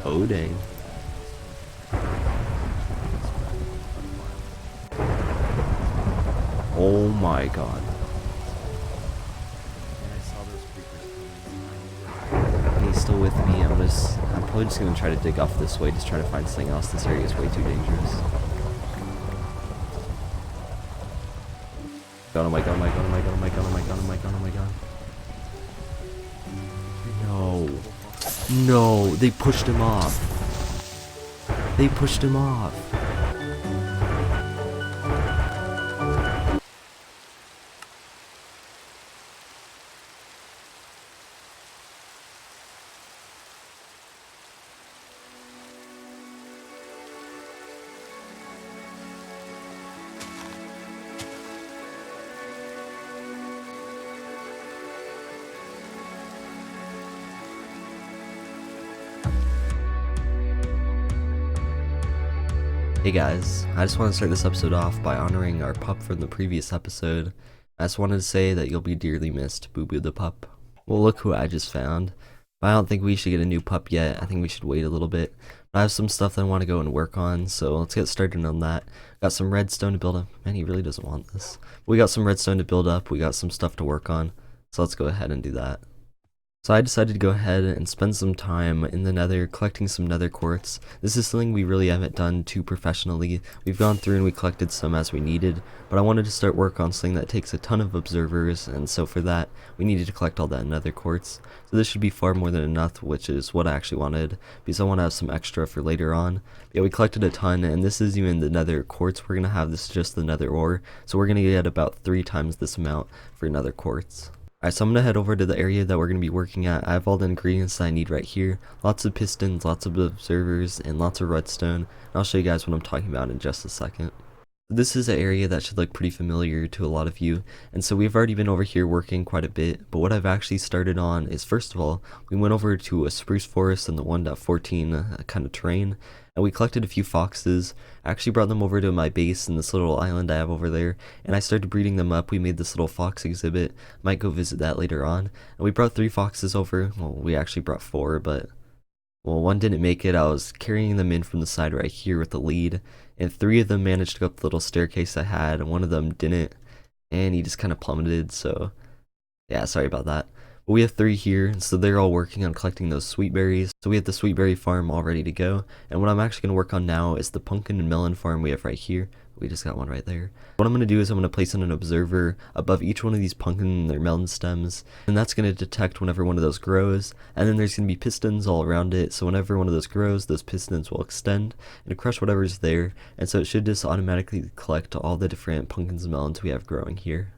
Oh dang. Oh my god. He's still with me. I'm probably just gonna try to dig off this way, just try to find something else. This area is way too dangerous. God, oh my god, oh my god, oh my god, oh my god, oh my god, oh my god, oh my god. No. No, they pushed him off. They pushed him off. Hey guys, I just want to start this episode off by honoring our pup from the previous episode. I just wanted to say that you'll be dearly missed, Boo Boo the pup. Well, look who I just found. But I don't think we should get a new pup yet. I think we should wait a little bit. But I have some stuff that I want to go and work on, so let's get started on that. Got some redstone to build up. Man, he really doesn't want this. We got some redstone to build up. We got some stuff to work on. So let's go ahead and do that. So I decided to go ahead and spend some time in the nether collecting some nether quartz. This is something we really haven't done too professionally. We've gone through and we collected some as we needed, but I wanted to start work on something that takes a ton of observers, and so for that we needed to collect all that nether quartz. So this should be far more than enough, which is what I actually wanted, because I want to have some extra for later on. Yeah, we collected a ton, and this is even the nether quartz we're going to have. This is just the nether ore, so we're going to get about 3 times this amount for nether quartz. Alright, so I'm going to head over to the area that we're going to be working at. I have all the ingredients that I need right here. Lots of pistons, lots of observers, and lots of redstone. And I'll show you guys what I'm talking about in just a second. This is an area that should look pretty familiar to a lot of you, and so we've already been over here working quite a bit, but what I've actually started on is, first of all, we went over to a spruce forest in the 1.14 kind of terrain, and we collected a few foxes. I actually brought them over to my base in this little island I have over there, and I started breeding them up. We made this little fox exhibit. Might go visit that later on. And we brought 3 foxes over. Well, we actually brought 4, but well, one didn't make it. I was carrying them in from the side right here with the lead, and 3 of them managed to go up the little staircase I had, and one of them didn't, and he just kind of plummeted, so yeah, sorry about that. But we have 3 here, so they're all working on collecting those sweet berries. So we have the sweet berry farm all ready to go, and what I'm actually going to work on now is the pumpkin and melon farm we have right here. We just got one right there. What I'm going to do is I'm going to place in an observer above each one of these pumpkin and their melon stems, and that's going to detect whenever one of those grows, and then there's going to be pistons all around it, so whenever one of those grows, those pistons will extend and crush whatever's there, and so it should just automatically collect all the different pumpkins and melons we have growing here.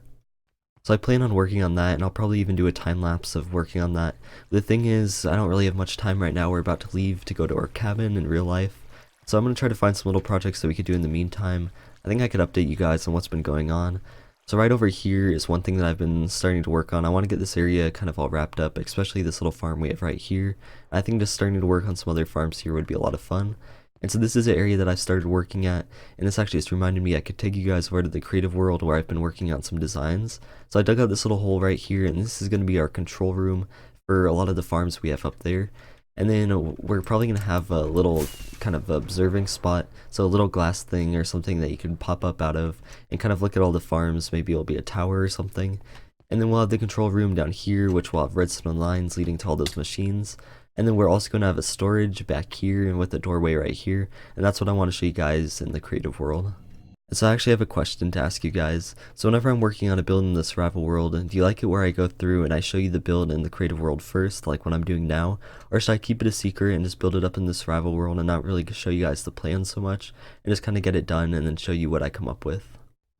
So I plan on working on that, and I'll probably even do a time lapse of working on that. The thing is, I don't really have much time right now. We're about to leave to go to our cabin in real life, so I'm going to try to find some little projects that we could do in the meantime. I think I could update you guys on what's been going on. So right over here is one thing that I've been starting to work on. I want to get this area kind of all wrapped up, especially this little farm we have right here. I think just starting to work on some other farms here would be a lot of fun. And so this is an area that I've started working at, and this actually just reminded me I could take you guys over to the creative world where I've been working on some designs. So I dug out this little hole right here, and this is going to be our control room for a lot of the farms we have up there. And then we're probably going to have a little kind of observing spot, so a little glass thing or something that you can pop up out of and kind of look at all the farms. Maybe it'll be a tower or something. And then we'll have the control room down here, which will have redstone lines leading to all those machines. And then we're also going to have a storage back here and with the doorway right here. And that's what I want to show you guys in the creative world. So I actually have a question to ask you guys. So whenever I'm working on a build in the survival world, do you like it where I go through and I show you the build in the creative world first, like what I'm doing now? Or should I keep it a secret and just build it up in the survival world and not really show you guys the plan so much, and just kind of get it done and then show you what I come up with?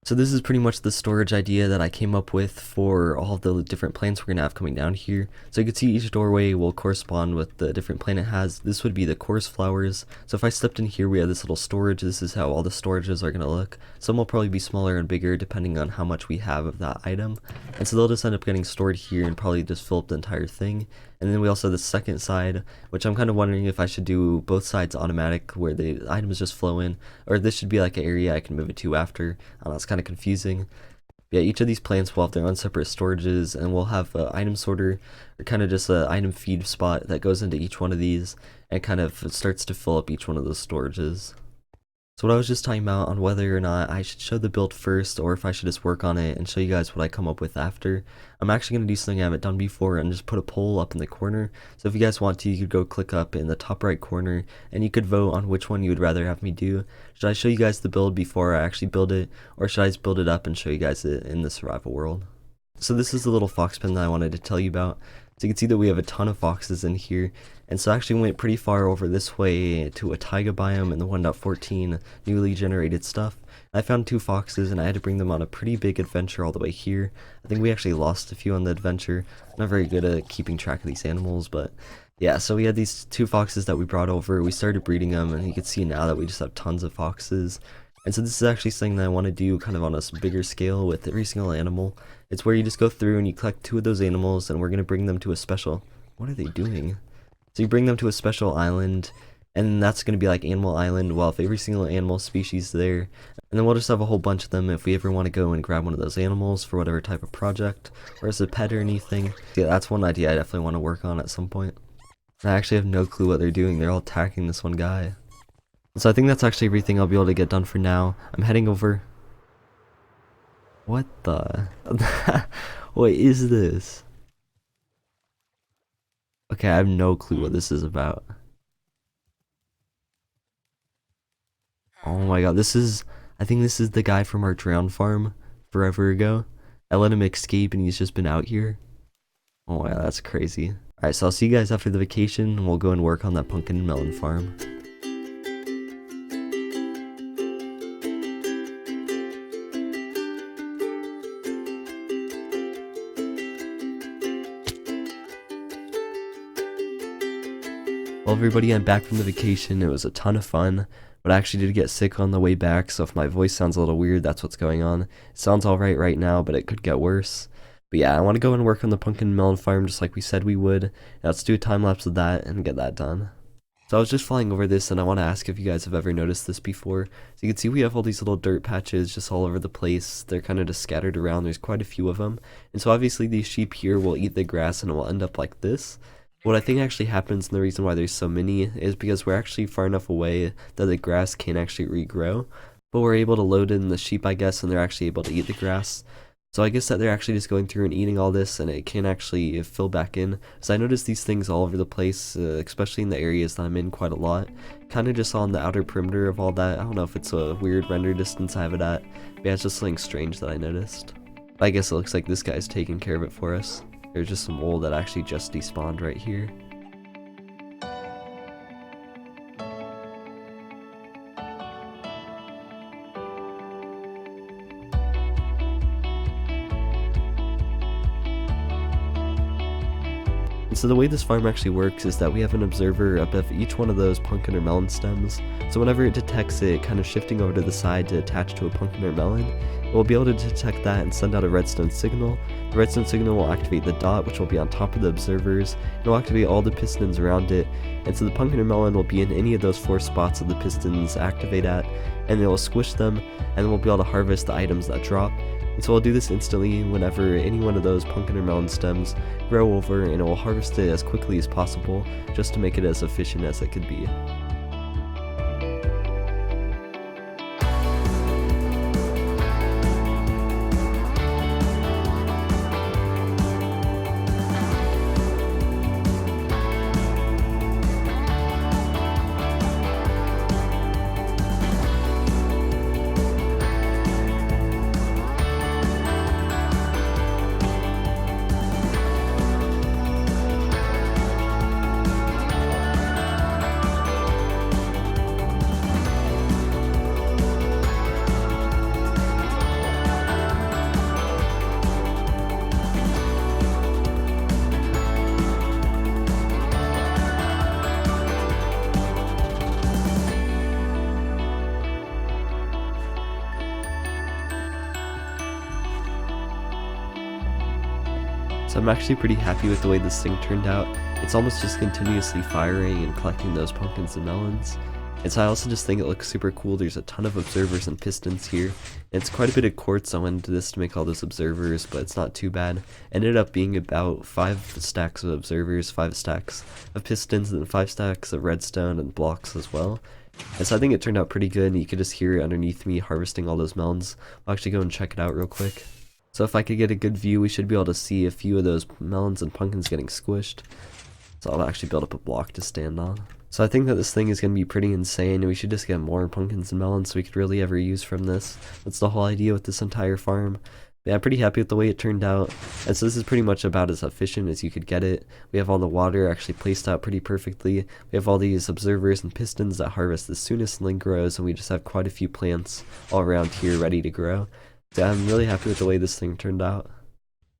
So this is pretty much the storage idea that I came up with for all of the different plants we're going to have coming down here. So you can see each doorway will correspond with the different plant it has. This would be the chorus flowers. So if I stepped in here, we have this little storage. This is how all the storages are going to look. Some will probably be smaller and bigger depending on how much we have of that item. And so they'll just end up getting stored here and probably just fill up the entire thing. And then we also have the second side, which I'm kind of wondering if I should do both sides automatic where the items just flow in, or this should be like an area I can move it to after. I don't know, it's kind of confusing. Yeah, each of these plants will have their own separate storages, and we'll have an item sorter, or kind of just an item feed spot that goes into each one of these, and kind of starts to fill up each one of those storages. So what I was just talking about on whether or not I should show the build first, or if I should just work on it and show you guys what I come up with after. I'm actually going to do something I haven't done before and just put a poll up in the corner. So if you guys want to, you could go click up in the top right corner and you could vote on which one you would rather have me do. Should I show you guys the build before I actually build it, or should I just build it up and show you guys it in the survival world? So this is the little fox pen that I wanted to tell you about. So you can see that we have a ton of foxes in here, and so I actually went pretty far over this way to a taiga biome and the 1.14 newly generated stuff. I found 2 foxes and I had to bring them on a pretty big adventure all the way here. I think we actually lost a few on the adventure. I'm not very good at keeping track of these animals, but yeah, so we had these 2 foxes that we brought over. We started breeding them, and you can see now that we just have tons of foxes. And so this is actually something that I want to do kind of on a bigger scale with every single animal. It's where you just go through and you collect 2 of those animals, and we're going to bring them to a special... What are they doing? So you bring them to a special island, and that's going to be like Animal Island. Well, if every single animal species there, and then we'll just have a whole bunch of them if we ever want to go and grab one of those animals for whatever type of project, or as a pet or anything. Yeah, that's one idea I definitely want to work on at some point. I actually have no clue what they're doing. They're all attacking this one guy. So I think that's actually everything I'll be able to get done for now. I'm heading over. What the? What is this? Okay, I have no clue what this is about. Oh my god, this is... I think this is the guy from our drown farm forever ago. I let him escape and he's just been out here. Oh my god, that's crazy. Alright, so I'll see you guys after the vacation, and we'll go and work on that pumpkin and melon farm. Well, everybody, I'm back from the vacation. It was a ton of fun, but I actually did get sick on the way back, so if my voice sounds a little weird, that's what's going on. It sounds alright right now, but it could get worse. But yeah, I want to go and work on the pumpkin and melon farm just like we said we would. Now let's do a time lapse of that and get that done. So I was just flying over this, and I want to ask if you guys have ever noticed this before. So you can see we have all these little dirt patches just all over the place. They're kind of just scattered around. There's quite a few of them. And so obviously these sheep here will eat the grass and it will end up like this. What I think actually happens, and the reason why there's so many, is because we're actually far enough away that the grass can't actually regrow. But we're able to load in the sheep, I guess, and they're actually able to eat the grass. So I guess that they're actually just going through and eating all this, and it can't actually fill back in. So I noticed these things all over the place, especially in the areas that I'm in quite a lot. Kind of just on the outer perimeter of all that. I don't know if it's a weird render distance I have it at, but yeah, it's just something strange that I noticed. I guess it looks like this guy's taking care of it for us. There's just some wool that actually just despawned right here. So the way this farm actually works is that we have an observer above each one of those pumpkin or melon stems. So whenever it detects it kind of shifting over to the side to attach to a pumpkin or melon, it will be able to detect that and send out a redstone signal. The redstone signal will activate the dot, which will be on top of the observers. It will activate all the pistons around it, and so the pumpkin or melon will be in any of those 4 spots that the pistons activate at, and it will squish them, and then we'll be able to harvest the items that drop. And so we'll do this instantly whenever any one of those pumpkin or melon stems grow over, and it will harvest it as quickly as possible just to make it as efficient as it could be. So I'm actually pretty happy with the way this thing turned out. It's almost just continuously firing and collecting those pumpkins and melons. And so I also just think it looks super cool. There's a ton of observers and pistons here. And it's quite a bit of quartz I went into this to make all those observers, but it's not too bad. Ended up being about 5 stacks of observers, 5 stacks of pistons, and 5 stacks of redstone and blocks as well. And so I think it turned out pretty good, and you could just hear it underneath me harvesting all those melons. I'll actually go and check it out real quick. So if I could get a good view, we should be able to see a few of those melons and pumpkins getting squished. So I'll actually build up a block to stand on. So I think that this thing is going to be pretty insane, and we should just get more pumpkins and melons so we could really ever use from this. That's the whole idea with this entire farm. But yeah, I'm pretty happy with the way it turned out, and so this is pretty much about as efficient as you could get it. We have all the water actually placed out pretty perfectly. We have all these observers and pistons that harvest as soon as something grows, and we just have quite a few plants all around here ready to grow. So yeah, I'm really happy with the way this thing turned out.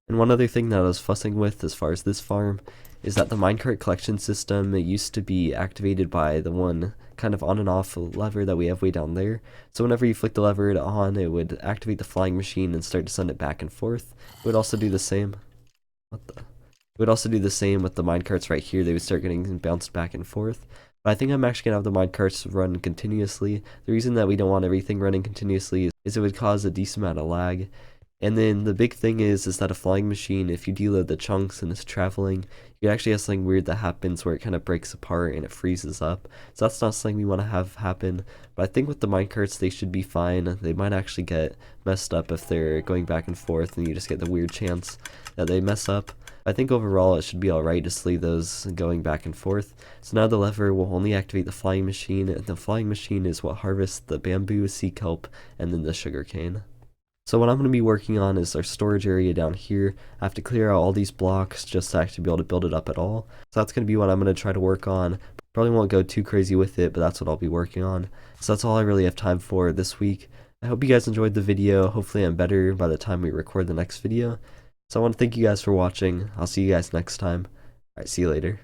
And one other thing that I was fussing with as far as this farm is that the minecart collection system, it used to be activated by the one kind of on and off lever that we have way down there. So whenever you flick the lever on, it would activate the flying machine and start to send it back and forth. It would also do the same. It would also do the same with the minecarts right here. They would start getting bounced back and forth. But I think I'm actually going to have the minecarts run continuously. The reason that we don't want everything running continuously is it would cause a decent amount of lag. And then the big thing is that a flying machine, if you deload the chunks and it's traveling, you actually have something weird that happens where it kind of breaks apart and it freezes up. So that's not something we want to have happen. But I think with the minecarts, they should be fine. They might actually get messed up if they're going back and forth and you just get the weird chance that they mess up. I think overall it should be alright just leave those going back and forth. So now the lever will only activate the flying machine, and the flying machine is what harvests the bamboo, sea kelp, and then the sugarcane. So what I'm going to be working on is our storage area down here. I have to clear out all these blocks just to actually be able to build it up at all. So that's going to be what I'm going to try to work on. Probably won't go too crazy with it, but that's what I'll be working on. So that's all I really have time for this week. I hope you guys enjoyed the video. Hopefully I'm better by the time we record the next video. So I want to thank you guys for watching. I'll see you guys next time. Alright, see you later.